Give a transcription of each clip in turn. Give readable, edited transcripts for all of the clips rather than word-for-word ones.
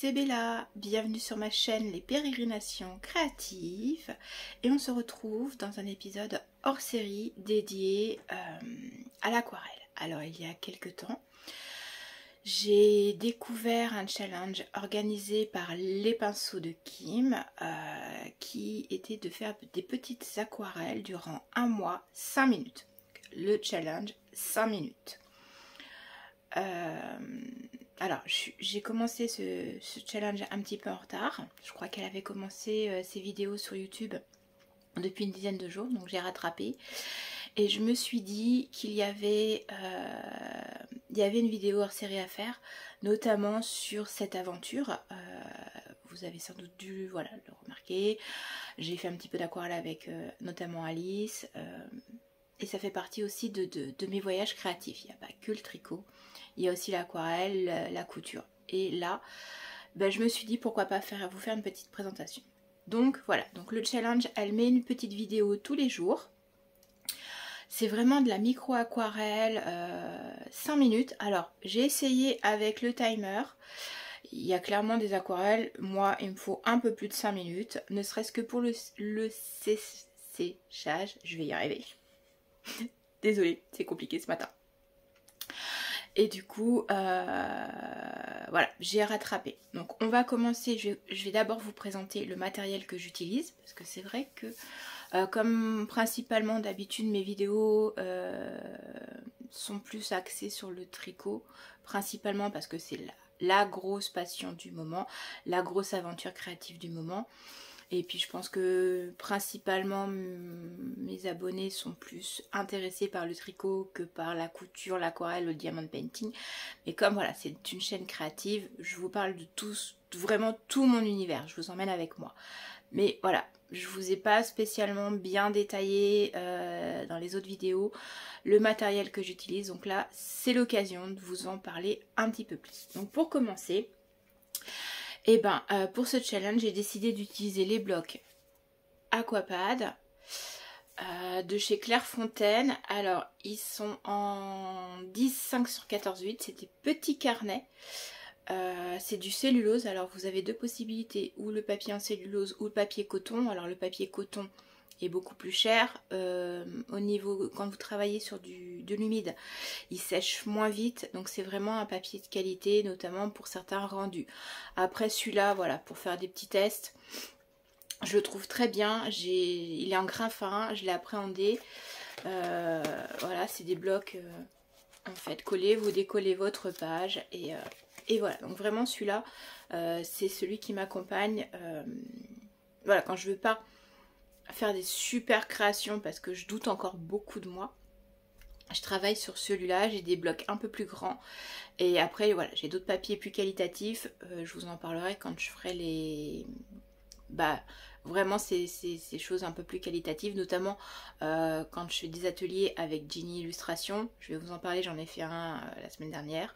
c'est Bella, bienvenue sur ma chaîne Les Pérégrinations Créatives et on se retrouve dans un épisode hors série dédié à l'aquarelle. Alors il y a quelques temps, j'ai découvert un challenge organisé par les pinceaux de Kim qui était de faire des petites aquarelles durant un mois, 5 minutes. Le challenge 5 minutes. Alors, j'ai commencé ce challenge un petit peu en retard. Je crois qu'elle avait commencé ses vidéos sur YouTube depuis une dizaine de jours, donc j'ai rattrapé. Et je me suis dit qu'il y avait une vidéo hors série à faire, notamment sur cette aventure. Vous avez sans doute dû le remarquer. J'ai fait un petit peu d'aquarelle avec notamment Alice. Et ça fait partie aussi de mes voyages créatifs. Il n'y a pas que le tricot. Il y a aussi l'aquarelle, la couture. Et là, je me suis dit pourquoi pas vous faire une petite présentation. Donc voilà, donc le challenge, elle met une petite vidéo tous les jours. C'est vraiment de la micro-aquarelle, 5 minutes. Alors, j'ai essayé avec le timer. Il y a clairement des aquarelles. Moi, il me faut un peu plus de 5 minutes. Ne serait-ce que pour le séchage. Je vais y arriver. Désolée, c'est compliqué ce matin. Et du coup, voilà, j'ai rattrapé. Donc on va commencer, je vais d'abord vous présenter le matériel que j'utilise. Parce que c'est vrai que, comme principalement d'habitude mes vidéos sont plus axées sur le tricot. Principalement parce que c'est la grosse passion du moment, la grosse aventure créative du moment. Et puis je pense que principalement mes abonnés sont plus intéressés par le tricot que par la couture, l'aquarelle, le diamond painting. Mais comme voilà, c'est une chaîne créative, je vous parle de vraiment tout mon univers, je vous emmène avec moi. Mais voilà, je vous ai pas spécialement bien détaillé dans les autres vidéos le matériel que j'utilise. Donc là, c'est l'occasion de vous en parler un petit peu plus. Donc pour commencer, pour ce challenge, j'ai décidé d'utiliser les blocs Aquapad de chez Clairefontaine. Alors, ils sont en 10,5 sur 14,8. C'est des petits carnets. C'est du cellulose. Alors, vous avez deux possibilités, ou le papier en cellulose ou le papier coton. Alors, le papier coton est beaucoup plus cher. Au niveau, quand vous travaillez sur de l'humide, il sèche moins vite, donc c'est vraiment un papier de qualité, notamment pour certains rendus. Après celui-là, voilà, pour faire des petits tests, je le trouve très bien. Il est en grain fin, je l'ai appréhendé. Voilà, c'est des blocs en fait collés, vous décollez votre page et voilà. Donc vraiment celui-là, c'est celui qui m'accompagne. Voilà, quand je veux pas faire des super créations parce que je doute encore beaucoup de moi, je travaille sur celui-là. J'ai des blocs un peu plus grands et après voilà, j'ai d'autres papiers plus qualitatifs. Je vous en parlerai quand je ferai les vraiment ces choses un peu plus qualitatives, notamment quand je fais des ateliers avec Ginny Illustration. Je vais vous en parler, j'en ai fait un la semaine dernière.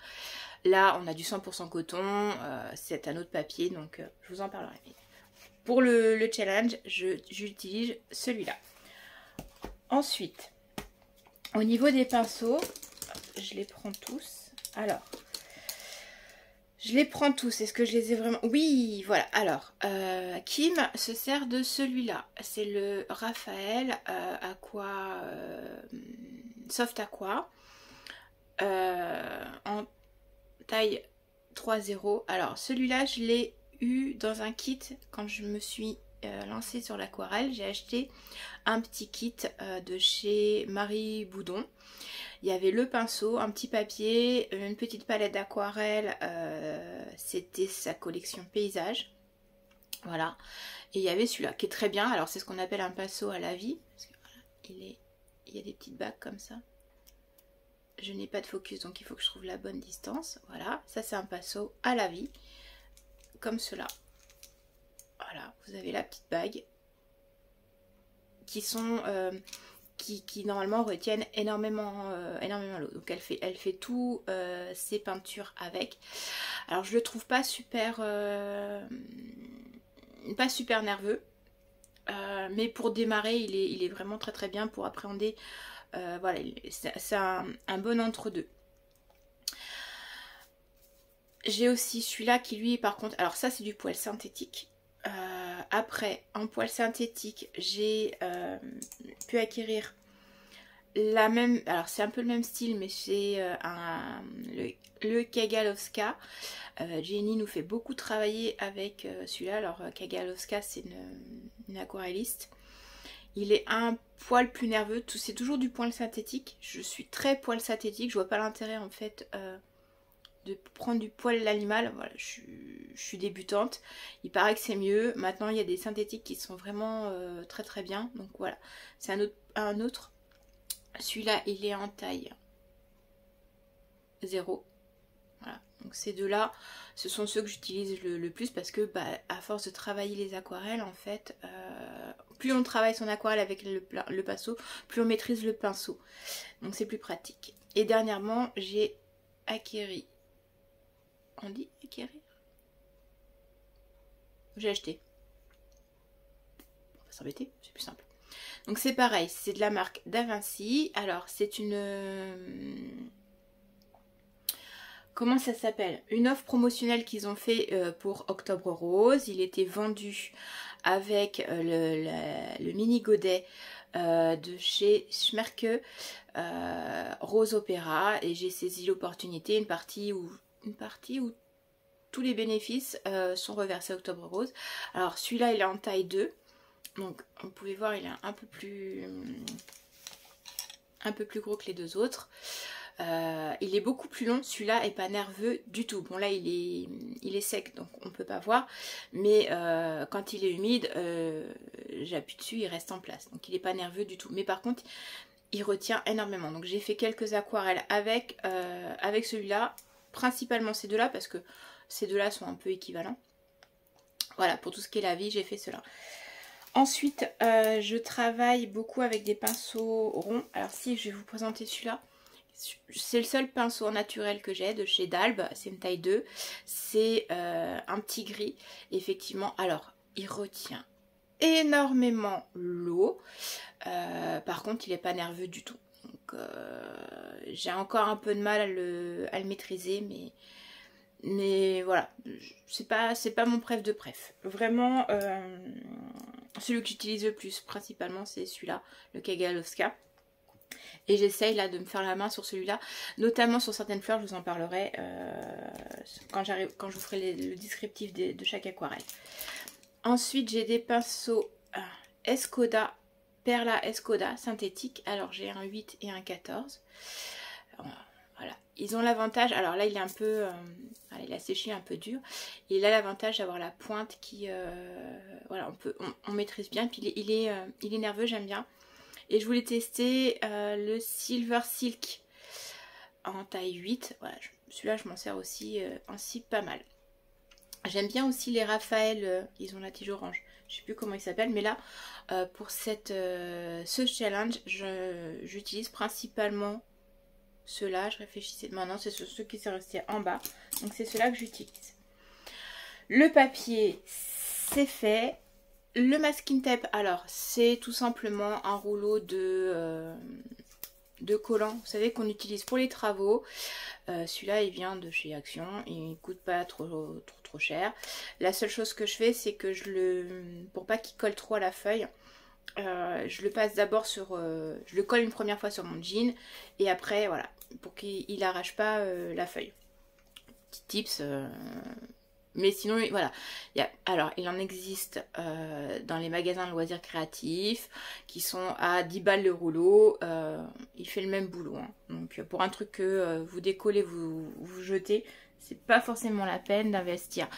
Là on a du 100% coton, c'est un autre papier, donc je vous en parlerai. Pour le challenge, j'utilise celui-là. Ensuite, au niveau des pinceaux, je les prends tous. Alors, je les prends tous. Est-ce que je les ai vraiment... Oui, voilà. Alors, Kim se sert de celui-là. C'est le Raphaël Aqua... Soft Aqua. En taille 3,0. Alors, celui-là, je l'ai eu dans un kit quand je me suis lancée sur l'aquarelle. J'ai acheté un petit kit de chez Marie Boudon. Il y avait le pinceau, un petit papier, une petite palette d'aquarelle, c'était sa collection paysage. Voilà. Et il y avait celui-là qui est très bien. Alors c'est ce qu'on appelle un pinceau à la vie. Parce que, voilà, il y a des petites bagues comme ça. Je n'ai pas de focus, donc il faut que je trouve la bonne distance. Voilà, ça c'est un pinceau à la vie. Comme cela. Voilà, vous avez la petite bague. Qui sont... Qui normalement retiennent énormément l'eau. Donc elle fait tout ses peintures avec. Alors je le trouve pas super nerveux. Mais pour démarrer, il est vraiment très très bien pour appréhender. Voilà, c'est un bon entre-deux. J'ai aussi celui-là qui lui par contre, alors ça c'est du poil synthétique. Après en poil synthétique j'ai pu acquérir la même, alors c'est un peu le même style mais c'est le Kagalowska. Jenny nous fait beaucoup travailler avec celui-là. Alors Kagalowska c'est une aquarelliste. Il est un poil plus nerveux, c'est toujours du poil synthétique. Je suis très poil synthétique, je vois pas l'intérêt en fait de prendre du poil d'animal. Voilà, je suis débutante. Il paraît que c'est mieux. Maintenant, il y a des synthétiques qui sont vraiment très très bien. Donc voilà, c'est un autre. Celui-là, il est en taille 0. Voilà, donc ces deux-là, ce sont ceux que j'utilise le plus parce que à force de travailler les aquarelles, en fait, plus on travaille son aquarelle avec le pinceau, plus on maîtrise le pinceau. Donc c'est plus pratique. Et dernièrement, j'ai acquéri. On dit acquérir? J'ai acheté. On va s'embêter, c'est plus simple. Donc c'est pareil, c'est de la marque Da Vinci. Alors c'est une... Comment ça s'appelle? Une offre promotionnelle qu'ils ont fait pour Octobre Rose. Il était vendu avec le mini godet de chez Schmerke, Rose Opéra. Et j'ai saisi l'opportunité, une partie où tous les bénéfices sont reversés à Octobre Rose. Alors celui-là il est en taille 2. Donc vous pouvez voir il est un peu plus gros que les deux autres. Il est beaucoup plus long, celui-là est pas nerveux du tout. Bon là il est sec donc on peut pas voir, mais quand il est humide, j'appuie dessus, il reste en place. Donc il est pas nerveux du tout. Mais par contre il retient énormément. Donc j'ai fait quelques aquarelles avec celui-là, principalement ces deux-là parce que ces deux-là sont un peu équivalents. Voilà, pour tout ce qui est la vie, j'ai fait cela. Ensuite, je travaille beaucoup avec des pinceaux ronds. Alors si, je vais vous présenter celui-là. C'est le seul pinceau naturel que j'ai de chez Dalbe. C'est une taille 2. C'est un petit gris. Effectivement, alors, il retient énormément l'eau. Par contre, il n'est pas nerveux du tout. Donc, j'ai encore un peu de mal à le maîtriser, mais voilà, c'est pas mon préf de préf. Vraiment, celui que j'utilise le plus principalement c'est celui-là, le Kagalowska. Et j'essaye là de me faire la main sur celui-là, notamment sur certaines fleurs, je vous en parlerai quand je vous ferai le descriptif de chaque aquarelle. Ensuite j'ai des pinceaux Escoda, Perla Escoda synthétique. Alors j'ai un 8 et un 14. Voilà, ils ont l'avantage, alors là il est un peu, il a séché un peu dur, et il a l'avantage d'avoir la pointe qui, voilà, on maîtrise bien, puis il est nerveux, j'aime bien. Et je voulais tester le Silver Silk en taille 8, voilà, celui-là je m'en sers aussi pas mal. J'aime bien aussi les Raphaël, ils ont la tige orange, je sais plus comment ils s'appellent, mais là pour ce challenge j'utilise principalement ceux-là. Je réfléchissais, maintenant c'est ceux qui sont restés en bas, donc c'est ceux-là que j'utilise. Le papier c'est fait. Le masking tape, alors c'est tout simplement un rouleau de collants, vous savez, qu'on utilise pour les travaux. Celui-là il vient de chez Action, il ne coûte pas trop cher. La seule chose que je fais c'est que pour pas qu'il colle trop à la feuille, je le passe d'abord je le colle une première fois sur mon jean et après voilà, pour qu'il n'arrache pas la feuille. Petit tips. Mais sinon, voilà. Alors, il en existe dans les magasins de loisirs créatifs qui sont à 10 balles le rouleau. Il fait le même boulot. Hein. Donc, pour un truc que vous décollez, vous jetez, c'est pas forcément la peine d'investir.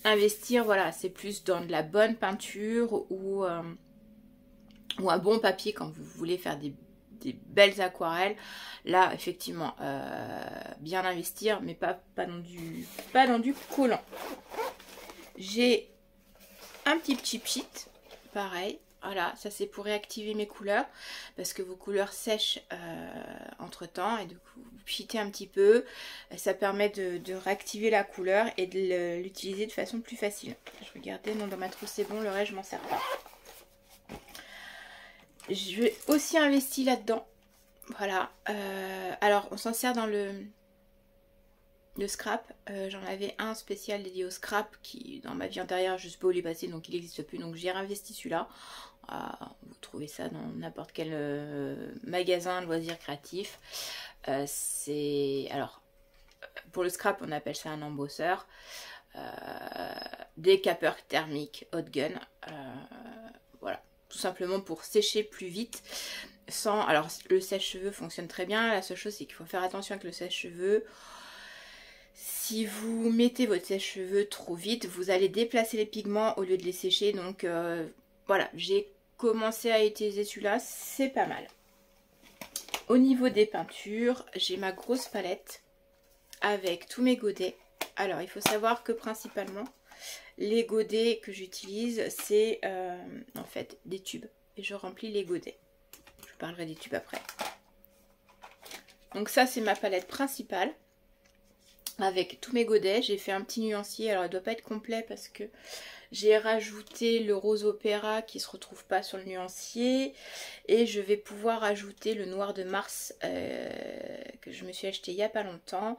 Investir, voilà, c'est plus dans de la bonne peinture ou un bon papier quand vous voulez faire des belles aquarelles. Là effectivement bien investir, mais pas dans du collant. J'ai un petit chip sheet, pareil, voilà, ça c'est pour réactiver mes couleurs parce que vos couleurs sèchent entre temps, et du coup vous pchitez un petit peu, ça permet de réactiver la couleur et de l'utiliser de façon plus facile. Je regardais, non, dans ma trousse c'est bon, le reste je m'en sers pas. Je vais aussi investir là-dedans. Voilà. Alors, on s'en sert dans le le scrap. J'en avais un spécial dédié au scrap qui, dans ma vie antérieure, je sais pas où il est passé, donc il n'existe plus. Donc j'ai réinvesti celui-là. Vous trouvez ça dans n'importe quel magasin loisirs créatifs. Alors, pour le scrap, on appelle ça un embosseur. Des capeurs thermiques hot gun. Voilà, tout simplement pour sécher plus vite. Alors, le sèche-cheveux fonctionne très bien. La seule chose, c'est qu'il faut faire attention avec le sèche-cheveux. Si vous mettez votre sèche-cheveux trop vite, vous allez déplacer les pigments au lieu de les sécher. Donc voilà, j'ai commencé à utiliser celui-là, c'est pas mal. Au niveau des peintures, j'ai ma grosse palette avec tous mes godets. Alors, il faut savoir que principalement, les godets que j'utilise, c'est en fait des tubes. Et je remplis les godets. Je vous parlerai des tubes après. Donc ça, c'est ma palette principale. Avec tous mes godets, j'ai fait un petit nuancier. Alors, il ne doit pas être complet parce que j'ai rajouté le rose opéra qui ne se retrouve pas sur le nuancier. Et je vais pouvoir ajouter le noir de Mars que je me suis acheté il n'y a pas longtemps.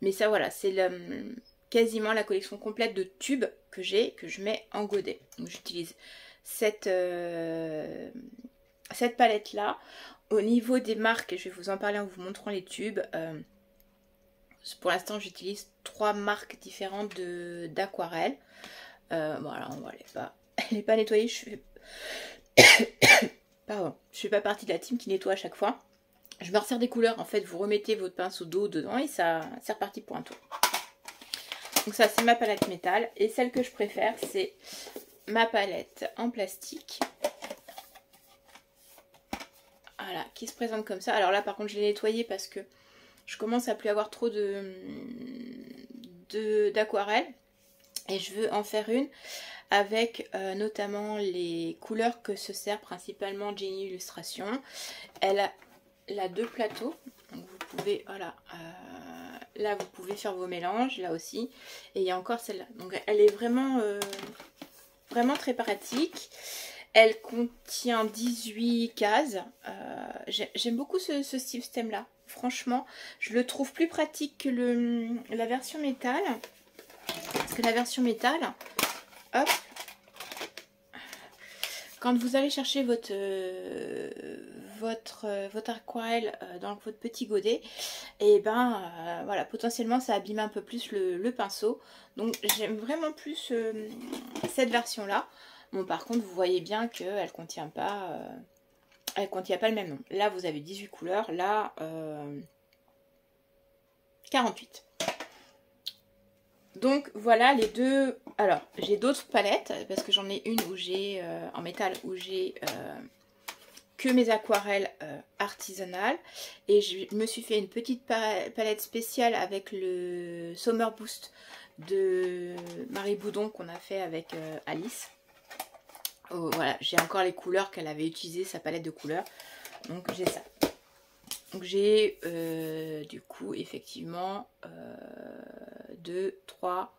Mais ça, voilà, c'est quasiment la collection complète de tubes que j'ai, que je mets en godet. Donc, j'utilise cette palette-là. Au niveau des marques, je vais vous en parler en vous montrant les tubes. Pour l'instant, j'utilise 3 marques différentes d'aquarelle. Voilà, on va les pas nettoyer. Pardon, je fais pas partie de la team qui nettoie à chaque fois. Je me resserre des couleurs. En fait, vous remettez votre pinceau d'eau dedans et ça, c'est reparti pour un tour. Donc ça, c'est ma palette métal. Et celle que je préfère, c'est ma palette en plastique. Voilà, qui se présente comme ça. Alors là, par contre, je l'ai nettoyée parce que je commence à plus avoir trop d'aquarelle. Et je veux en faire une avec notamment les couleurs que se sert principalement Jenny Illustration. Elle a 2 plateaux. Donc vous pouvez, voilà, là vous pouvez faire vos mélanges, là aussi. Et il y a encore celle-là. Donc elle est vraiment, vraiment très pratique. Elle contient 18 cases. J'aime beaucoup ce système-là. Franchement, je le trouve plus pratique que la version métal. Parce que la version métal, hop, quand vous allez chercher votre aquarelle dans votre petit godet, et ben voilà, potentiellement ça abîme un peu plus le pinceau. Donc j'aime vraiment plus cette version là. Bon, par contre, vous voyez bien qu'elle contient pas le même nom. Là vous avez 18 couleurs, là 48. Donc voilà les deux. Alors j'ai d'autres palettes parce que j'en ai une où j'ai en métal où j'ai que mes aquarelles artisanales. Et je me suis fait une petite palette spéciale avec le Summer Boost de Marie Boudon qu'on a fait avec Alice. Voilà, j'ai encore les couleurs qu'elle avait utilisées, sa palette de couleurs. Donc j'ai ça. Donc j'ai du coup effectivement 2, 3,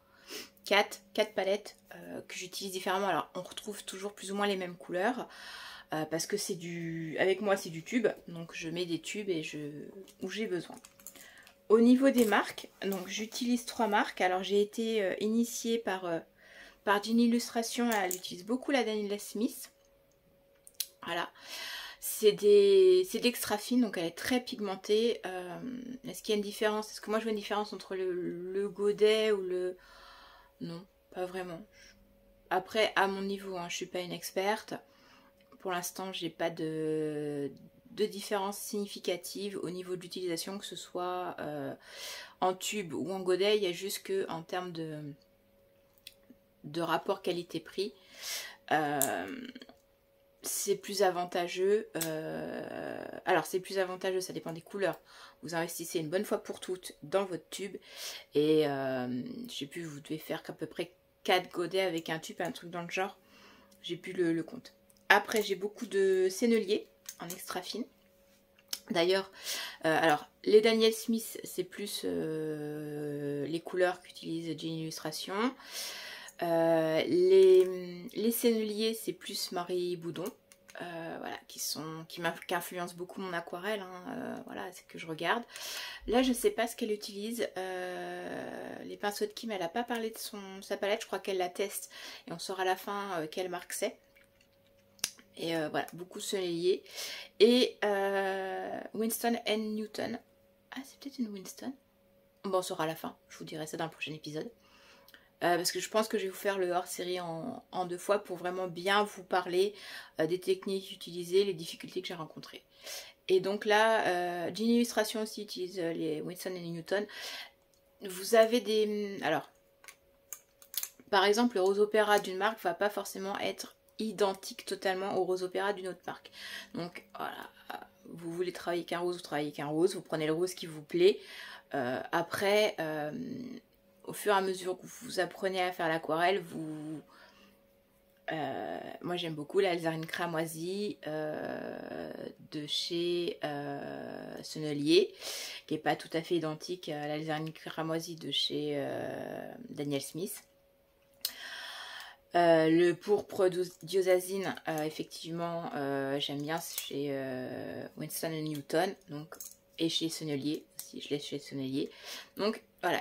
4 palettes que j'utilise différemment. Alors on retrouve toujours plus ou moins les mêmes couleurs parce que c'est avec moi c'est du tube. Donc je mets des tubes et où j'ai besoin. Au niveau des marques, donc j'utilise 3 marques. Alors j'ai été initiée par Jenny Illustration. Elle utilise beaucoup la Daniela Smith. Voilà. C'est d'extra fine, donc elle est très pigmentée. Est-ce qu'il y a une différence? Est-ce que moi je vois une différence entre le godet ou le... Non, pas vraiment. Après, à mon niveau, hein, je ne suis pas une experte. Pour l'instant, j'ai pas de différence significative au niveau de l'utilisation, que ce soit en tube ou en godet. Il y a juste que en termes de rapport qualité-prix, c'est plus avantageux. Alors c'est plus avantageux, ça dépend des couleurs. Vous investissez une bonne fois pour toutes dans votre tube. Et je sais plus, vous devez faire qu'à peu près 4 godets avec un tube, un truc dans le genre. J'ai plus le compte. Après j'ai beaucoup de senneliers en extra fine. D'ailleurs, alors les Daniel Smith c'est plus les couleurs qu'utilise Jenny Illustration. Les senneliers c'est plus Marie Boudon. voilà, qui influencent beaucoup mon aquarelle, hein, voilà, c'est que je regarde. Là, je sais pas ce qu'elle utilise. Les pinceaux de Kim, elle n'a pas parlé de sa palette, je crois qu'elle la teste et on saura à la fin quelle marque c'est. Et voilà, beaucoup soleillé. Et Winston & Newton. Ah, c'est peut-être une Winston. Bon, on saura à la fin, je vous dirai ça dans le prochain épisode. Parce que je pense que je vais vous faire le hors-série en 2 fois pour vraiment bien vous parler des techniques utilisées, les difficultés que j'ai rencontrées. Et donc là, Jean Illustration aussi utilise les Winston & Newton. Vous avez des... Alors, par exemple, le Rose Opéra d'une marque va pas forcément être identique totalement au Rose Opéra d'une autre marque. Donc voilà, vous voulez travailler qu'un rose, vous travaillez qu'un rose, vous prenez le rose qui vous plaît. Après... au fur et à mesure que vous apprenez à faire l'aquarelle, moi j'aime beaucoup l'Alzarine cramoisie de chez Sennelier, qui n'est pas tout à fait identique à l'Alzarine cramoisie de chez Daniel Smith. Le pourpre diosazine, effectivement, j'aime bien chez Winston & Newton, donc, et chez Sennelier, aussi je l'ai chez Sennelier. Donc voilà.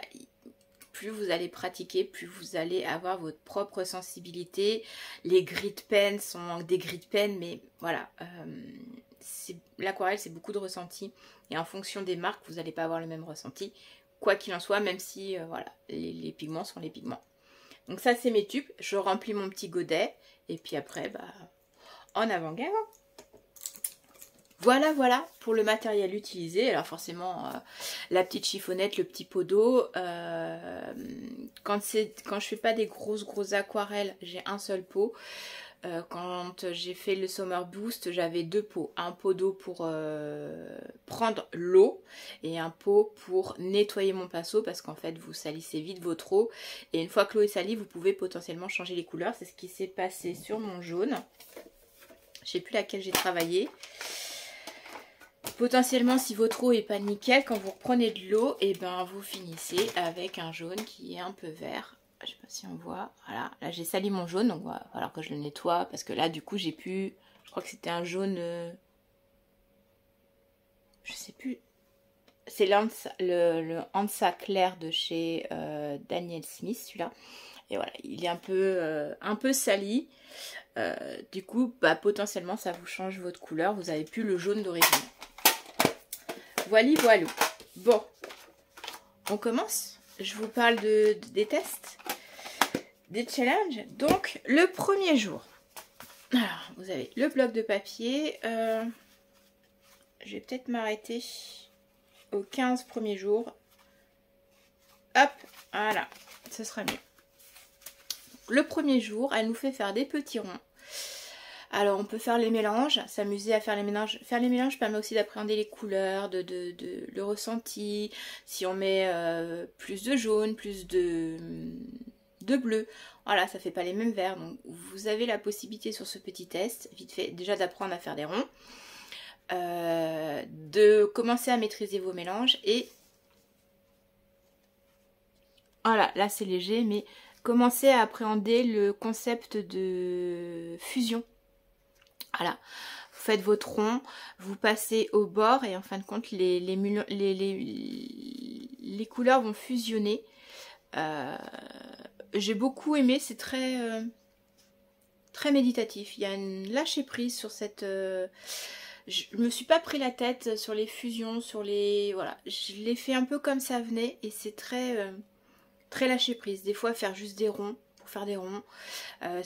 Plus vous allez pratiquer, plus vous allez avoir votre propre sensibilité. Les grit pens sont des grit pens, mais voilà, l'aquarelle c'est beaucoup de ressenti. Et en fonction des marques, vous n'allez pas avoir le même ressenti. Quoi qu'il en soit, même si voilà, les pigments sont les pigments. Donc ça c'est mes tubes, je remplis mon petit godet. Et puis après, bah, en avant-garde. Voilà pour le matériel utilisé. Alors forcément, la petite chiffonnette, le petit pot d'eau. Quand je fais pas des grosses aquarelles, j'ai un seul pot. Quand j'ai fait le Summer Boost, j'avais 2 pots. Un pot d'eau pour prendre l'eau et un pot pour nettoyer mon pinceau parce qu'en fait, vous salissez vite votre eau. Et une fois que l'eau est salie, vous pouvez potentiellement changer les couleurs. C'est ce qui s'est passé sur mon jaune. Je sais plus laquelle j'ai travaillé. Potentiellement, si votre eau est pas nickel, quand vous reprenez de l'eau, et ben vous finissez avec un jaune qui est un peu vert. Je sais pas si on voit. Voilà, là j'ai sali mon jaune, donc il va falloir que je le nettoie parce que là du coup j'ai pu. Je crois que c'était un jaune. Je sais plus. C'est le Hansa clair de chez Daniel Smith, celui-là. Et voilà, il est un peu sali. Du coup, bah, potentiellement ça vous change votre couleur. Vous avez plus le jaune d'origine. Voilà. Bon, on commence. Je vous parle des tests, des challenges. Donc, le premier jour. Alors, vous avez le bloc de papier. Je vais peut-être m'arrêter aux 15 premiers jours. Hop, voilà, ce sera mieux. Le premier jour, elle nous fait faire des petits ronds. Alors on peut faire les mélanges, s'amuser à faire les mélanges. Faire les mélanges permet aussi d'appréhender les couleurs, le ressenti. Si on met plus de jaune, plus de bleu, voilà, ça fait pas les mêmes verts. Donc vous avez la possibilité sur ce petit test, vite fait, déjà d'apprendre à faire des ronds, de commencer à maîtriser vos mélanges et voilà, là c'est léger, mais commencer à appréhender le concept de fusion. Voilà, vous faites votre rond, vous passez au bord et en fin de compte les couleurs vont fusionner. J'ai beaucoup aimé, c'est très méditatif. Il y a une lâcher prise sur cette... je me suis pas pris la tête sur les fusions, sur les... Voilà, je l'ai fait un peu comme ça venait et c'est très lâcher prise. Des fois faire juste des ronds. Faire des ronds,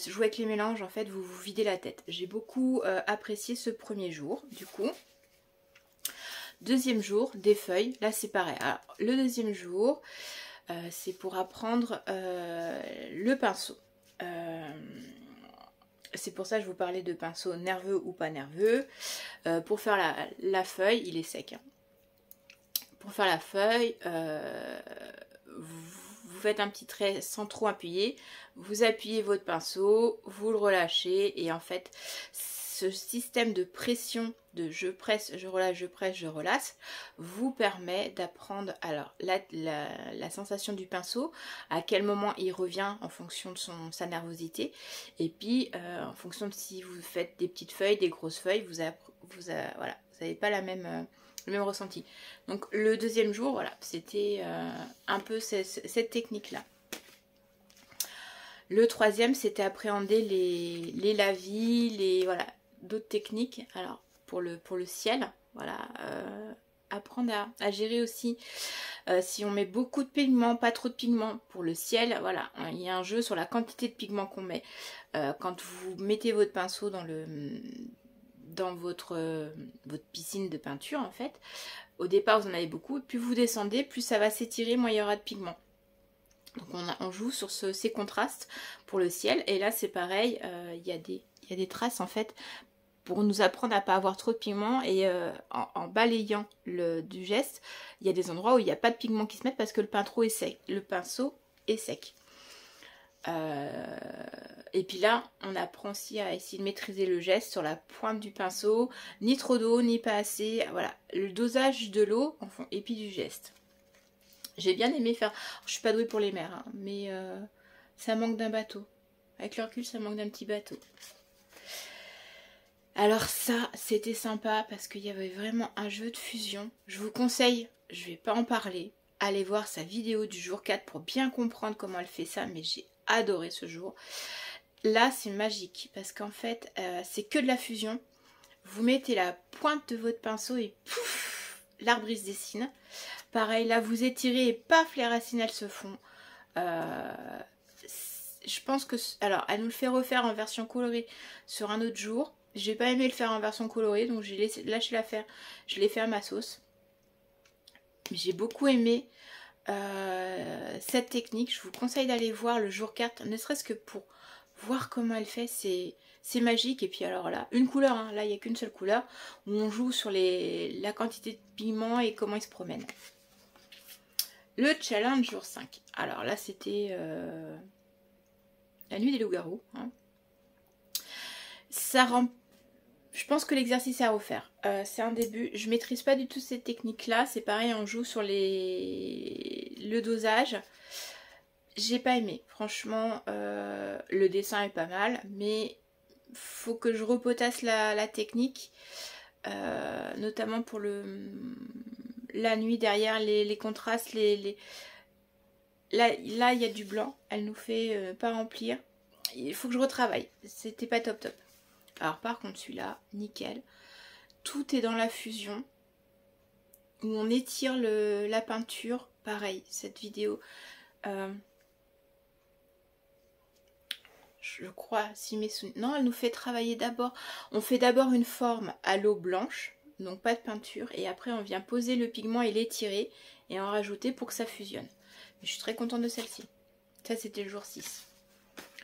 jouer avec les mélanges, en fait vous vous videz la tête. J'ai beaucoup apprécié ce premier jour. Du coup, deuxième jour, des feuilles, là c'est pareil. Alors, le deuxième jour, c'est pour apprendre le pinceau. C'est pour ça que je vous parlais de pinceau nerveux ou pas nerveux. Pour faire la feuille, il est sec, hein. Pour faire la feuille, vous faites un petit trait sans trop appuyer, vous appuyez votre pinceau, vous le relâchez et en fait ce système de pression de je presse, je relâche, je presse, je relâche vous permet d'apprendre alors la sensation du pinceau, à quel moment il revient en fonction de sa nervosité, et puis en fonction de si vous faites des petites feuilles, des grosses feuilles, voilà, vous n'avez pas le même ressenti. Donc le deuxième jour, voilà, c'était un peu cette technique-là. Le troisième, c'était appréhender les lavis, voilà, d'autres techniques. Alors, pour le ciel, voilà, apprendre à gérer aussi si on met beaucoup de pigments, pas trop de pigments. Pour le ciel, voilà, il y a un jeu sur la quantité de pigments qu'on met. Quand vous mettez votre pinceau dans votre piscine de peinture, en fait, au départ, vous en avez beaucoup, et plus vous descendez, plus ça va s'étirer, moins il y aura de pigments. Donc on joue sur ces contrastes pour le ciel. Et là c'est pareil, il y a des traces en fait pour nous apprendre à ne pas avoir trop de pigments. Et en balayant du geste, il y a des endroits où il n'y a pas de pigments qui se mettent parce que le pinceau est sec. Et puis là on apprend aussi à essayer de maîtriser le geste sur la pointe du pinceau. Ni trop d'eau, ni pas assez. Voilà, le dosage de l'eau et puis du geste. J'ai bien aimé faire... Je suis pas douée pour les mers, hein, mais ça manque d'un bateau. Avec le recul, ça manque d'un petit bateau. Alors ça, c'était sympa parce qu'il y avait vraiment un jeu de fusion. Je vous conseille, je vais pas en parler, allez voir sa vidéo du jour 4 pour bien comprendre comment elle fait ça, mais j'ai adoré ce jour. Là, c'est magique parce qu'en fait, c'est que de la fusion. Vous mettez la pointe de votre pinceau et pouf, l'arbre il se dessine. Pareil, là vous étirez et paf, les racines elles se font. Je pense que... Alors, elle nous le fait refaire en version colorée sur un autre jour. J'ai pas aimé le faire en version colorée, donc j'ai lâché l'affaire. Je l'ai fait à ma sauce. Mais j'ai beaucoup aimé cette technique. Je vous conseille d'aller voir le jour 4, ne serait-ce que pour voir comment elle fait. C'est magique. Et puis alors là, une couleur, hein. Là il n'y a qu'une seule couleur, où on joue sur la quantité de pigments et comment ils se promènent. Le challenge jour 5. Alors là, c'était la nuit des loups-garous. Hein. Ça rend... Je pense que l'exercice est à refaire. C'est un début. Je maîtrise pas du tout cette technique-là. C'est pareil, on joue sur le dosage. J'ai pas aimé. Franchement, le dessin est pas mal. Mais faut que je repotasse la technique. Notamment pour la nuit derrière, les contrastes, là il y a du blanc, elle nous fait pas remplir. Il faut que je retravaille, c'était pas top. Alors par contre celui-là, nickel. Tout est dans la fusion, où on étire la peinture. Pareil, cette vidéo, je crois, si mes souvenirs... Non, elle nous fait travailler d'abord. On fait d'abord une forme à l'eau blanche, donc pas de peinture, et après on vient poser le pigment et l'étirer et en rajouter pour que ça fusionne. Mais je suis très contente de celle-ci. Ça c'était le jour 6.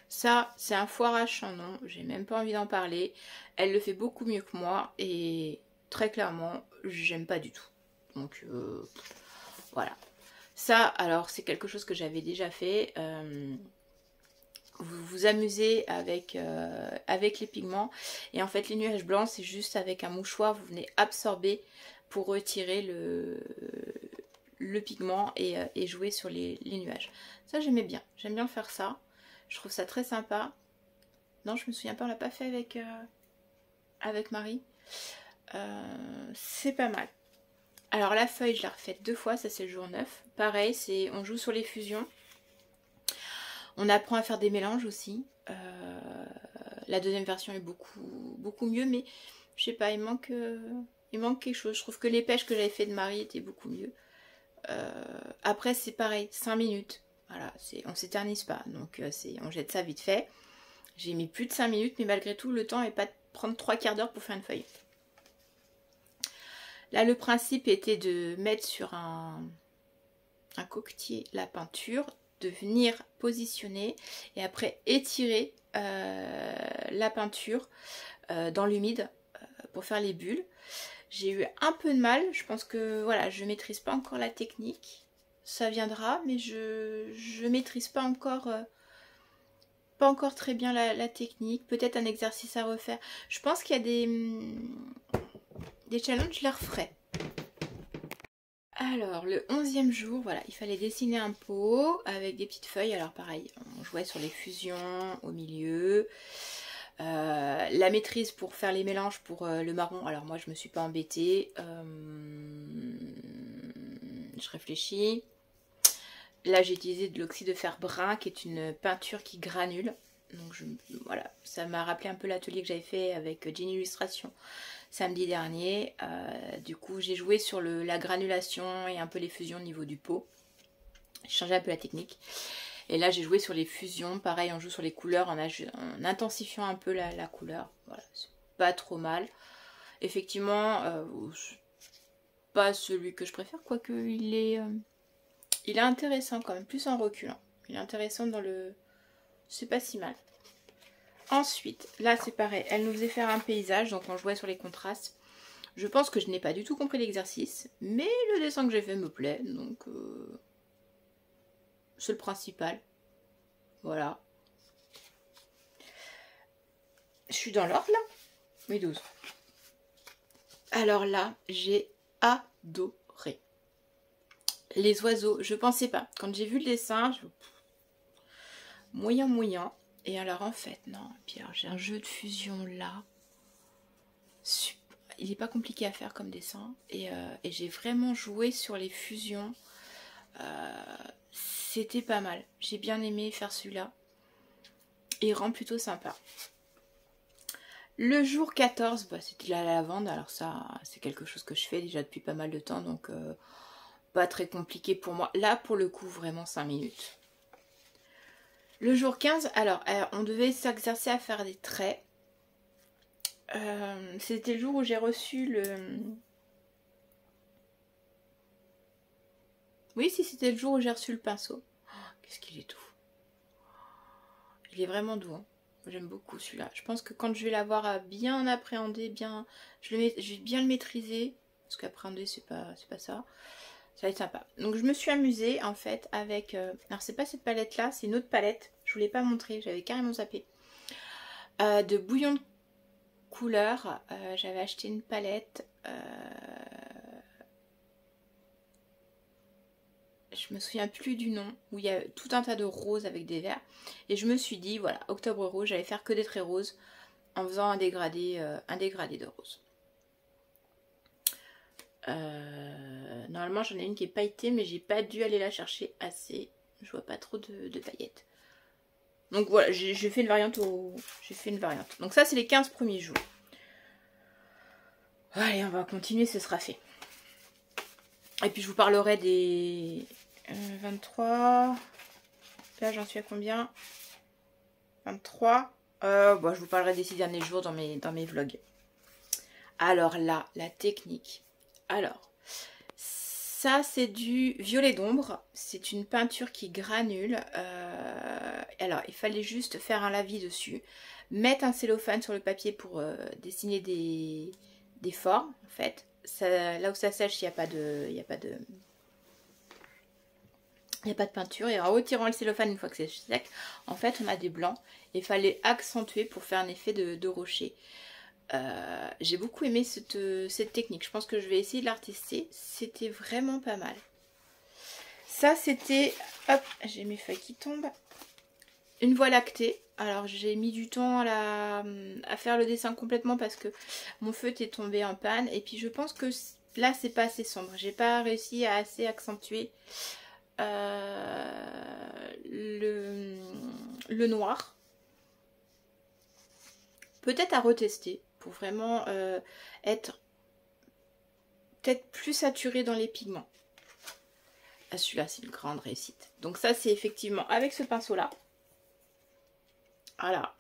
Ça c'est un foirage sans nom, j'ai même pas envie d'en parler. Elle le fait beaucoup mieux que moi et très clairement j'aime pas du tout. Donc voilà. Ça alors c'est quelque chose que j'avais déjà fait. Vous vous amusez avec les pigments et en fait les nuages blancs c'est juste avec un mouchoir, vous venez absorber pour retirer le pigment et jouer sur les nuages. Ça j'aimais bien, j'aime bien faire ça, je trouve ça très sympa. Non je me souviens pas, on l'a pas fait avec Marie. C'est pas mal. Alors la feuille je l'ai refaite 2 fois, ça c'est le jour 9. Pareil, on joue sur les fusions. On apprend à faire des mélanges aussi. La deuxième version est beaucoup mieux, mais je sais pas, il manque quelque chose. Je trouve que les pêches que j'avais fait de Marie étaient beaucoup mieux. Après c'est pareil, 5 minutes. Voilà, on s'éternise pas, donc on jette ça vite fait. J'ai mis plus de 5 minutes, mais malgré tout, le temps n'est pas de prendre 3 quarts d'heure pour faire une feuille. Là, le principe était de mettre sur un coquetier la peinture, de venir positionner et après étirer la peinture dans l'humide pour faire les bulles. J'ai eu un peu de mal, je pense que voilà, je maîtrise pas encore la technique, ça viendra, mais je maîtrise pas encore pas encore très bien la technique. Peut-être un exercice à refaire. Je pense qu'il y a des challenges, je les referai. Alors, le 11e jour, voilà, il fallait dessiner un pot avec des petites feuilles. Alors pareil, on jouait sur les fusions au milieu. La maîtrise pour faire les mélanges pour le marron. Alors moi, je me suis pas embêtée. Je réfléchis. Là, j'ai utilisé de l'oxyde de fer brun, qui est une peinture qui granule. Donc voilà, ça m'a rappelé un peu l'atelier que j'avais fait avec Jenny Illustration samedi dernier. Du coup, j'ai joué sur la granulation et un peu les fusions au niveau du pot. J'ai changé un peu la technique. Et là, j'ai joué sur les fusions. Pareil, on joue sur les couleurs en intensifiant un peu la couleur. Voilà, c'est pas trop mal. Effectivement, pas celui que je préfère, quoique il est intéressant quand même, plus en reculant. Il est intéressant dans le... C'est pas si mal. Ensuite, là c'est pareil, elle nous faisait faire un paysage, donc on jouait sur les contrastes. Je pense que je n'ai pas du tout compris l'exercice, mais le dessin que j'ai fait me plaît, donc c'est le principal. Voilà. Je suis dans l'ordre là? Oui, 12. Alors là, j'ai adoré. Les oiseaux, je pensais pas. Quand j'ai vu le dessin, moyen. Et alors en fait, non. Et puis alors j'ai un jeu de fusion là. Super. Il n'est pas compliqué à faire comme dessin. Et j'ai vraiment joué sur les fusions. C'était pas mal. J'ai bien aimé faire celui-là. Il rend plutôt sympa. Le jour 14, bah, c'était la lavande. Alors ça, c'est quelque chose que je fais déjà depuis pas mal de temps. Donc pas très compliqué pour moi. Là, pour le coup, vraiment 5 minutes. Le jour 15, alors, on devait s'exercer à faire des traits. C'était le jour où j'ai reçu le... Oui, si, c'était le jour où j'ai reçu le pinceau. Oh, qu'est-ce qu'il est doux. Il est vraiment doux. Hein. J'aime beaucoup celui-là. Je pense que quand je vais l'avoir bien appréhendé, je vais bien le maîtriser. Parce qu'appréhender, c'est pas ça. Ça va être sympa. Donc je me suis amusée en fait avec... alors c'est pas cette palette là, c'est une autre palette. Je vous l'ai pas montré, j'avais carrément zappé. De bouillon de couleurs. J'avais acheté une palette. Je me souviens plus du nom. Où il y a tout un tas de roses avec des verts. Et je me suis dit, voilà, octobre rose, j'allais faire que des traits roses. En faisant un dégradé de rose. Normalement j'en ai une qui est pailletée, mais j'ai pas dû aller la chercher assez. Je vois pas trop de paillettes. Donc voilà, j'ai fait une variante Donc ça c'est les 15 premiers jours. Allez, on va continuer, ce sera fait. Et puis je vous parlerai des 23. Là j'en suis à combien? 23. Bon, je vous parlerai des 6 derniers jours dans mes vlogs. Alors là, la technique. Alors, ça c'est du violet d'ombre. C'est une peinture qui granule. Alors, il fallait juste faire un lavis dessus. Mettre un cellophane sur le papier pour dessiner des formes, en fait. Ça, là où ça sèche, il n'y a pas de peinture. Et en retirant le cellophane une fois que c'est sec, en fait, on a des blancs. Il fallait accentuer pour faire un effet de rocher. J'ai beaucoup aimé cette technique. Je pense que je vais essayer de la retester. C'était vraiment pas mal. Ça, c'était... Hop, j'ai mes feuilles qui tombent. Une voie lactée. Alors, j'ai mis du temps à faire le dessin complètement parce que mon feutre est tombé en panne. Et puis, je pense que là, c'est pas assez sombre. J'ai pas réussi à assez accentuer le noir. Peut-être à retester pour vraiment être peut-être plus saturé dans les pigments. Ah, celui-là, c'est une grande réussite. Donc ça, c'est effectivement avec ce pinceau-là. Voilà.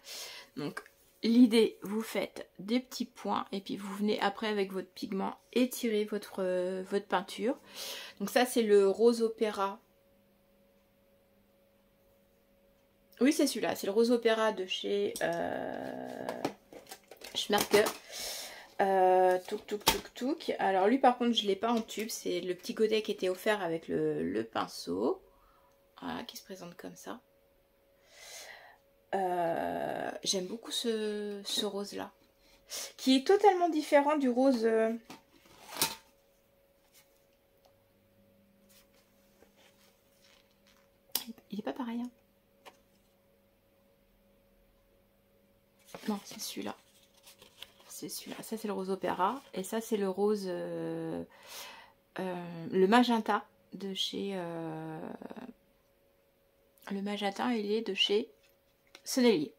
Donc l'idée, vous faites des petits points et puis vous venez après avec votre pigment étirer votre peinture. Donc ça, c'est le rose opéra. Oui, c'est celui-là. C'est le rose opéra de chez Schmerke. Touk. Alors lui par contre je l'ai pas en tube, c'est le petit godet qui était offert avec le pinceau. Voilà, qui se présente comme ça. J'aime beaucoup ce rose là, qui est totalement différent du rose. Il est pas pareil. Hein. Non, c'est celui-là. C'est celui-là. Ça, c'est le rose opéra. Et ça, c'est le rose... le magenta de chez... Le magenta, il est de chez Sennelier.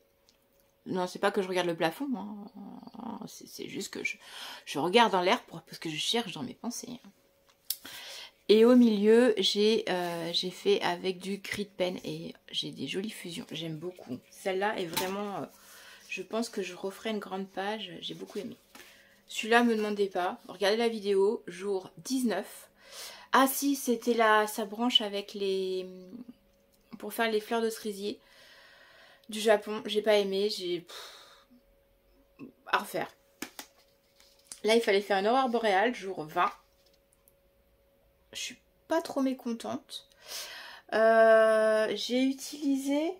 Non, c'est pas que je regarde le plafond. Hein. C'est juste que je regarde dans l'air parce que je cherche dans mes pensées. Et au milieu, j'ai fait avec du gris de pen. Et j'ai des jolies fusions. J'aime beaucoup. Celle-là est vraiment... je pense que je referai une grande page. J'ai beaucoup aimé. Celui-là, me demandez pas. Regardez la vidéo. Jour 19. Ah si, c'était sa branche avec les... pour faire les fleurs de cerisier du Japon. J'ai pas aimé. J'ai... à refaire. Là, il fallait faire une aurore boréale. Jour 20. Je suis pas trop mécontente. J'ai utilisé...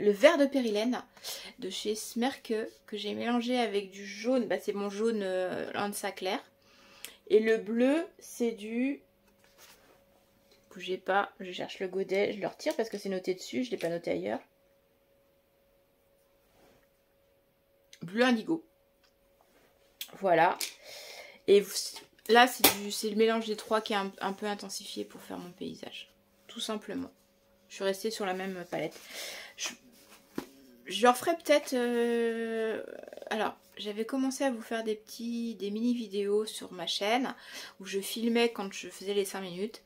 le vert de périlène de chez Smerke que j'ai mélangé avec du jaune, bah c'est mon jaune Lanza clair, et le bleu c'est du, bougez pas, je cherche le godet, je le retire parce que c'est noté dessus, je l'ai pas noté ailleurs, bleu indigo, voilà. Et là c'est le mélange des trois qui est un peu intensifié pour faire mon paysage, tout simplement. Je suis restée sur la même palette. Je referai peut-être... alors, j'avais commencé à vous faire des mini vidéos sur ma chaîne où je filmais quand je faisais les 5 minutes.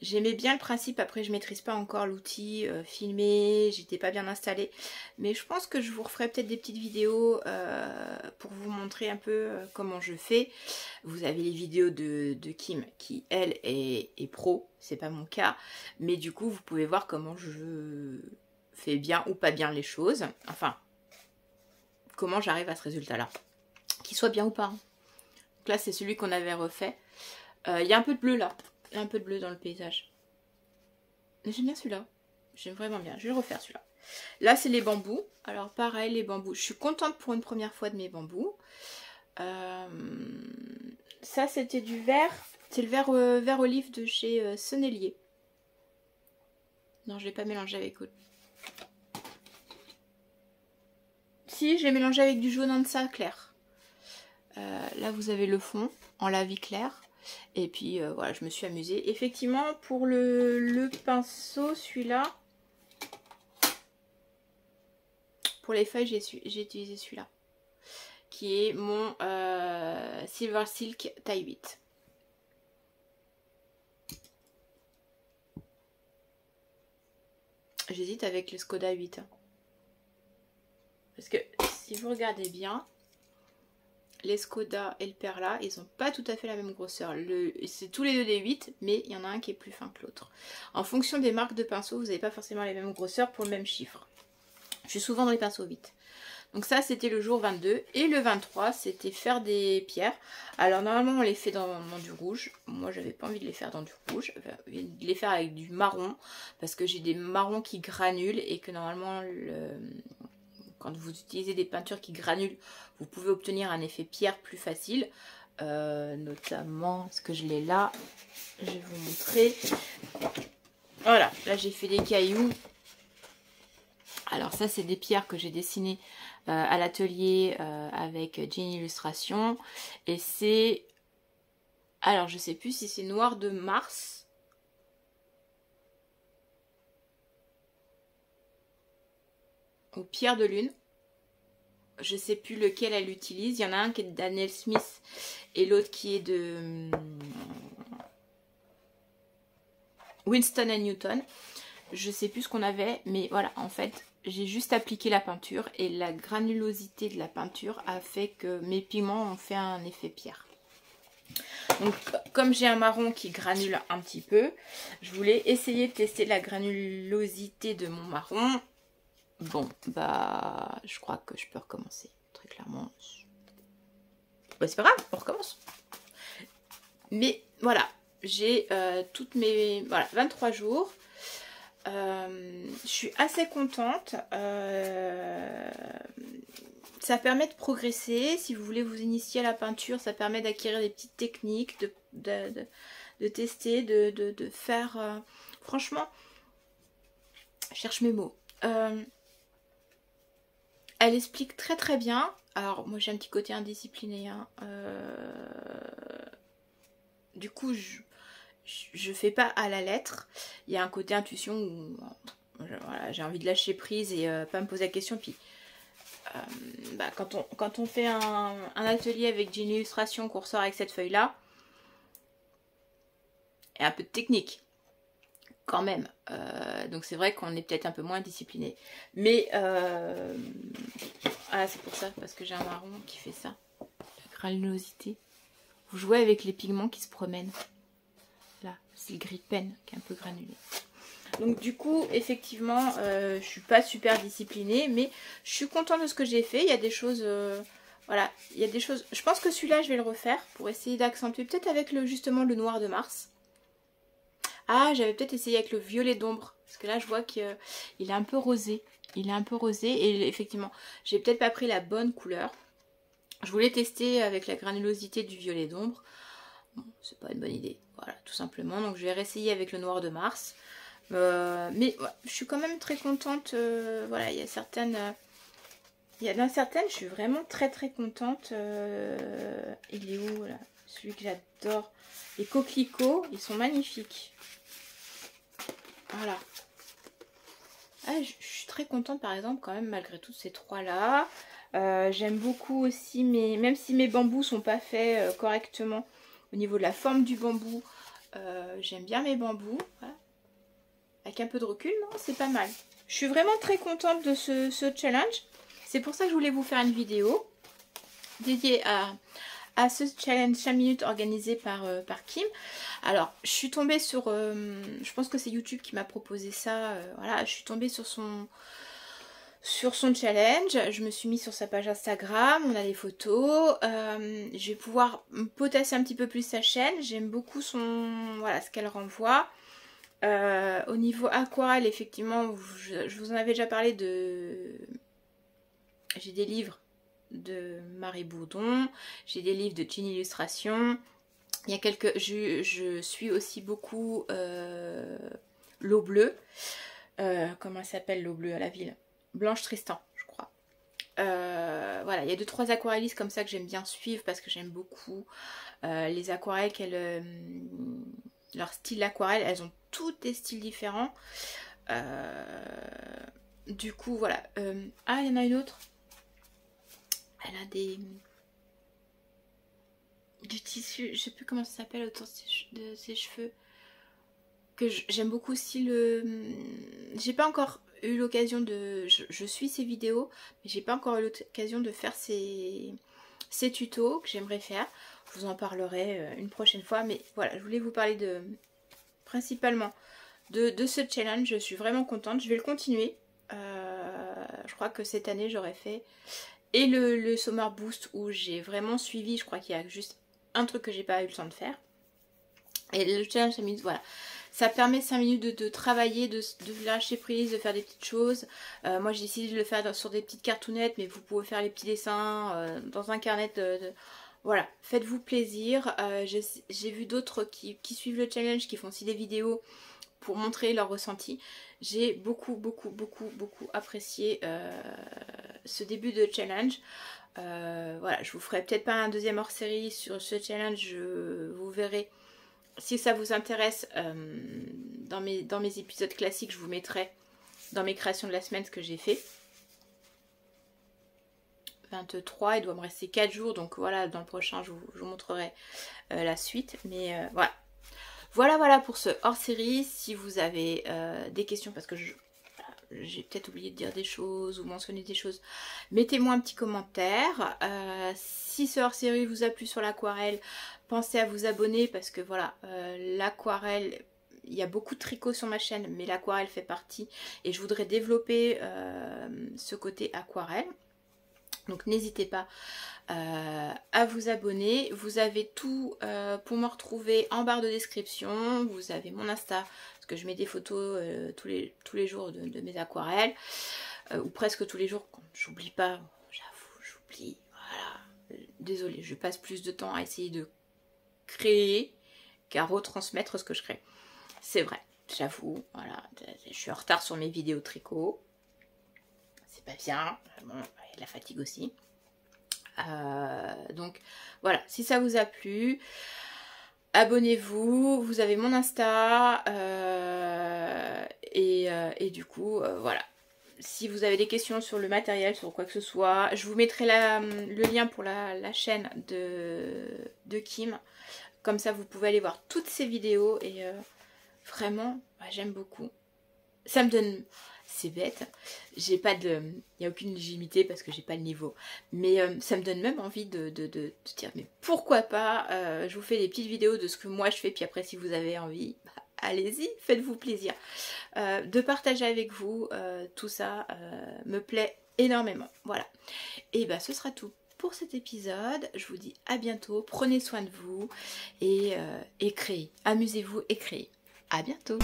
J'aimais bien le principe, après je maîtrise pas encore l'outil filmer, j'étais pas bien installée. Mais je pense que je vous referai peut-être des petites vidéos pour vous montrer un peu comment je fais. Vous avez les vidéos de Kim qui, elle, est pro, c'est pas mon cas. Mais du coup, vous pouvez voir comment je fais bien ou pas bien les choses. Enfin, comment j'arrive à ce résultat-là. Qu'il soit bien ou pas. Hein. Donc là, c'est celui qu'on avait refait. Il y a un peu de bleu là. Il y a un peu de bleu dans le paysage. Mais j'aime bien celui-là. J'aime vraiment bien. Je vais le refaire celui-là. Là, c'est les bambous. Alors, pareil, les bambous. Je suis contente pour une première fois de mes bambous. Ça, c'était du vert. C'est le vert olive de chez Sennelier. Non, je ne l'ai pas mélangé avec autre. Si, je l'ai mélangé avec du jaune Ansa clair. Là, vous avez le fond en la vie claire. Et puis voilà, je me suis amusée. Effectivement, pour le pinceau, celui-là, pour les feuilles, j'ai utilisé celui-là. Qui est mon Silver Silk taille 8. J'hésite avec le Skoda 8. Parce que si vous regardez bien, les Skoda et le Perla, ils n'ont pas tout à fait la même grosseur. C'est tous les deux des 8, mais il y en a un qui est plus fin que l'autre. En fonction des marques de pinceaux, vous n'avez pas forcément les mêmes grosseurs pour le même chiffre. Je suis souvent dans les pinceaux 8. Donc ça, c'était le jour 22. Et le 23, c'était faire des pierres. Alors normalement, on les fait dans du rouge. Moi, j'avais pas envie de les faire dans du rouge. J'avais de les faire avec du marron. Parce que j'ai des marrons qui granulent. Et que normalement, quand vous utilisez des peintures qui granulent, vous pouvez obtenir un effet pierre plus facile. Notamment, ce que je l'ai là. Je vais vous montrer. Voilà, là j'ai fait des cailloux. Alors ça, c'est des pierres que j'ai dessinées à l'atelier avec Jenny Illustration. Et c'est... alors, je sais plus si c'est noir de Mars. Ou pierre de lune. Je sais plus lequel elle utilise. Il y en a un qui est de Daniel Smith et l'autre qui est de Winston & Newton. Je sais plus ce qu'on avait, mais voilà, en fait, j'ai juste appliqué la peinture et la granulosité de la peinture a fait que mes pigments ont fait un effet pierre. Donc, comme j'ai un marron qui granule un petit peu, je voulais essayer de tester la granulosité de mon marron. Bon, bah, je crois que je peux recommencer, très clairement. Bah, c'est pas grave, on recommence. Mais voilà, j'ai toutes mes... voilà, 23 jours. Je suis assez contente. Ça permet de progresser. Si vous voulez vous initier à la peinture, ça permet d'acquérir des petites techniques, de tester, de faire... franchement, je cherche mes mots. Elle explique très très bien. Alors moi j'ai un petit côté indiscipliné. Hein. Du coup je fais pas à la lettre. Il y a un côté intuition où voilà, j'ai envie de lâcher prise et pas me poser la question. Puis quand on fait un atelier avec une illustration, qu'on ressort avec cette feuille là, il y a un peu de technique quand même. Donc c'est vrai qu'on est peut-être un peu moins discipliné. Mais ah, c'est pour ça, parce que j'ai un marron qui fait ça. La granulosité. Vous jouez avec les pigments qui se promènent. Là, c'est le gris de peine qui est un peu granulé. Donc du coup, effectivement, je suis pas super disciplinée, mais je suis contente de ce que j'ai fait. Il y a des choses, voilà, il y a des choses. Je pense que celui-là, je vais le refaire pour essayer d'accentuer, peut-être avec justement le noir de Mars. Ah, j'avais peut-être essayé avec le violet d'ombre, parce que là, je vois qu'il est un peu rosé. Il est un peu rosé et effectivement, j'ai peut-être pas pris la bonne couleur. Je voulais tester avec la granulosité du violet d'ombre. Bon, c'est pas une bonne idée, voilà, tout simplement. Donc je vais réessayer avec le noir de Mars. Mais ouais, je suis quand même très contente. Voilà, il y a certaines... il y en a certaines, je suis vraiment très très contente. Il est où là? Celui que j'adore. Les coquelicots, ils sont magnifiques. Voilà. Ah, je suis très contente par exemple quand même malgré tout ces trois-là. J'aime beaucoup aussi, même si mes bambous sont pas faits correctement au niveau de la forme du bambou, j'aime bien mes bambous. Voilà. Avec un peu de recul, non, c'est pas mal. Je suis vraiment très contente de ce challenge. C'est pour ça que je voulais vous faire une vidéo dédiée à ce challenge 5 minutes organisé par Kim. Alors, je suis tombée sur... je pense que c'est YouTube qui m'a proposé ça. Voilà, je suis tombée sur son challenge. Je me suis mis sur sa page Instagram. On a des photos. Je vais pouvoir potasser un petit peu plus sa chaîne. J'aime beaucoup voilà, ce qu'elle renvoie. Au niveau aquarelle, effectivement, je vous en avais déjà parlé j'ai des livres de Marie Bourdon, j'ai des livres de Jean Illustration. Il y a je suis aussi beaucoup l'eau bleue. Comment elle s'appelle l'eau bleue à la ville? Blanche Tristan, je crois. Voilà, il y a 2-3 aquarellistes comme ça que j'aime bien suivre parce que j'aime beaucoup les aquarelles leur style d'aquarelle. Elles ont toutes des styles différents. Du coup, voilà. Ah, il y en a une autre. Elle a du tissu, je sais plus comment ça s'appelle autour de ses cheveux. Que j'aime beaucoup aussi j'ai pas encore eu l'occasion de... Je suis ses vidéos, mais j'ai pas encore eu l'occasion de faire ses tutos que j'aimerais faire. Je vous en parlerai une prochaine fois, mais voilà, je voulais vous parler principalement de ce challenge. Je suis vraiment contente, je vais le continuer. Je crois que cette année j'aurais fait et le Summer Boost où j'ai vraiment suivi. Je crois qu'il y a juste un truc que j'ai pas eu le temps de faire, et le challenge 5 minutes, voilà, ça permet 5 minutes de travailler, de lâcher prise, de faire des petites choses. Moi j'ai décidé de le faire sur des petites cartounettes, mais vous pouvez faire les petits dessins dans un carnet voilà, faites-vous plaisir. J'ai vu d'autres qui suivent le challenge, qui font aussi des vidéos pour montrer leur ressenti. J'ai beaucoup apprécié ce début de challenge. Voilà, je vous ferai peut-être pas un deuxième hors-série sur ce challenge, vous verrez. Si ça vous intéresse, dans mes épisodes classiques, je vous mettrai dans mes créations de la semaine ce que j'ai fait. 23, il doit me rester 4 jours, donc voilà, dans le prochain je vous montrerai la suite. Mais voilà. Voilà pour ce hors-série. Si vous avez des questions, parce que j'ai peut-être oublié de dire des choses ou mentionner des choses, mettez-moi un petit commentaire. Si ce hors-série vous a plu sur l'aquarelle, pensez à vous abonner parce que voilà, l'aquarelle, il y a beaucoup de tricot sur ma chaîne, mais l'aquarelle fait partie et je voudrais développer ce côté aquarelle. Donc n'hésitez pas à vous abonner. Vous avez tout pour me retrouver en barre de description. Vous avez mon Insta parce que je mets des photos tous les jours de mes aquarelles, ou presque tous les jours, quand j'oublie pas, j'avoue, j'oublie, voilà. Désolée, je passe plus de temps à essayer de créer qu'à retransmettre ce que je crée. C'est vrai, j'avoue, voilà, je suis en retard sur mes vidéos tricot, c'est pas bien, bon, il y a de la fatigue aussi. Donc voilà, si ça vous a plu, abonnez-vous, vous avez mon Insta, et du coup, voilà. Si vous avez des questions sur le matériel, sur quoi que ce soit, je vous mettrai le lien pour la chaîne de Kim. Comme ça, vous pouvez aller voir toutes ces vidéos et vraiment, j'aime beaucoup. Ça me donne... C'est bête, j'ai pas de... Il n'y a aucune légitimité parce que j'ai pas le niveau. Mais ça me donne même envie de dire, mais pourquoi pas, je vous fais des petites vidéos de ce que moi je fais, puis après si vous avez envie, bah, allez-y, faites-vous plaisir. De partager avec vous, tout ça me plaît énormément. Voilà. Et bah ce sera tout pour cet épisode. Je vous dis à bientôt, prenez soin de vous et créez. Amusez-vous et créez. À bientôt.